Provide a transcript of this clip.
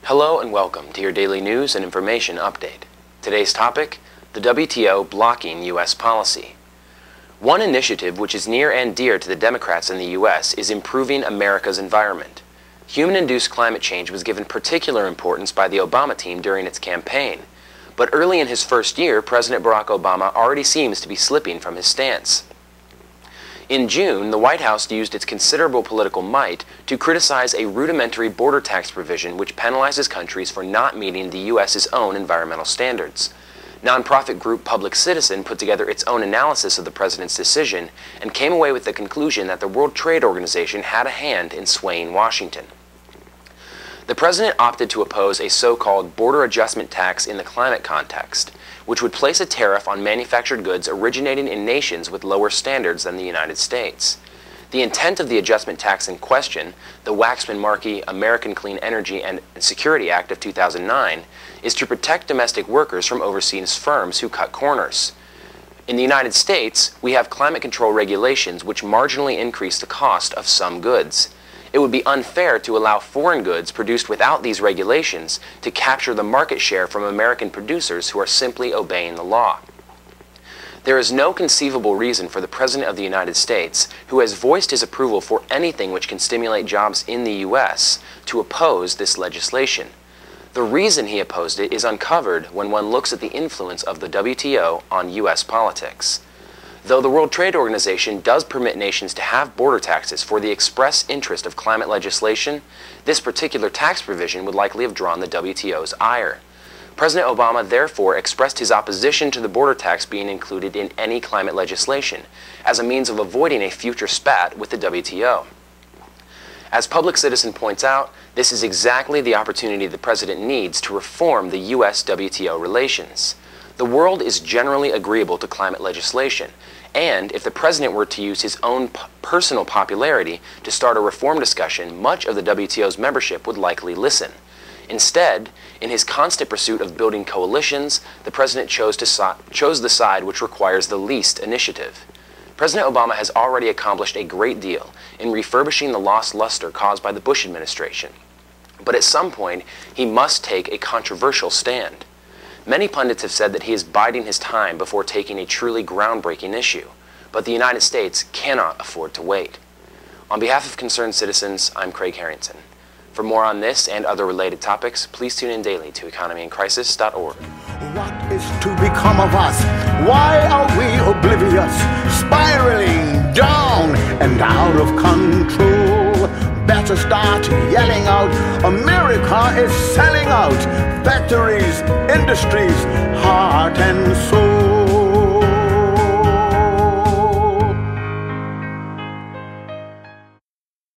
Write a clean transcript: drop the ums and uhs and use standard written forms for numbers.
Hello and welcome to your daily news and information update. Today's topic, the WTO blocking U.S. policy. One initiative which is near and dear to the Democrats in the U.S. is improving America's environment. Human-induced climate change was given particular importance by the Obama team during its campaign. But early in his first year, President Barack Obama already seems to be slipping from his stance. In June, the White House used its considerable political might to criticize a rudimentary border tax provision which penalizes countries for not meeting the U.S.'s own environmental standards. Nonprofit group Public Citizen put together its own analysis of the president's decision and came away with the conclusion that the World Trade Organization had a hand in swaying Washington. The president opted to oppose a so-called border adjustment tax in the climate context, which would place a tariff on manufactured goods originating in nations with lower standards than the United States. The intent of the adjustment tax in question, the Waxman-Markey American Clean Energy and Security Act of 2009, is to protect domestic workers from overseas firms who cut corners. In the United States, we have climate control regulations which marginally increase the cost of some goods. It would be unfair to allow foreign goods produced without these regulations to capture the market share from American producers who are simply obeying the law. There is no conceivable reason for the President of the United States, who has voiced his approval for anything which can stimulate jobs in the U.S., to oppose this legislation. The reason he opposed it is uncovered when one looks at the influence of the WTO on U.S. politics. Though the World Trade Organization does permit nations to have border taxes for the express interest of climate legislation, this particular tax provision would likely have drawn the WTO's ire. President Obama therefore expressed his opposition to the border tax being included in any climate legislation, as a means of avoiding a future spat with the WTO. As Public Citizen points out, this is exactly the opportunity the president needs to reform the U.S.-WTO relations. The world is generally agreeable to climate legislation, and if the president were to use his own personal popularity to start a reform discussion, much of the WTO's membership would likely listen. Instead, in his constant pursuit of building coalitions, the president chose the side which requires the least initiative. President Obama has already accomplished a great deal in refurbishing the lost luster caused by the Bush administration. But at some point, he must take a controversial stand. Many pundits have said that he is biding his time before taking a truly groundbreaking issue, but the United States cannot afford to wait. On behalf of concerned citizens, I'm Craig Harrington. For more on this and other related topics, please tune in daily to economyincrisis.org. What is to become of us? Why are we oblivious, spiraling down and out of control? Better start yelling out, America is selling out factories, industries, heart and soul.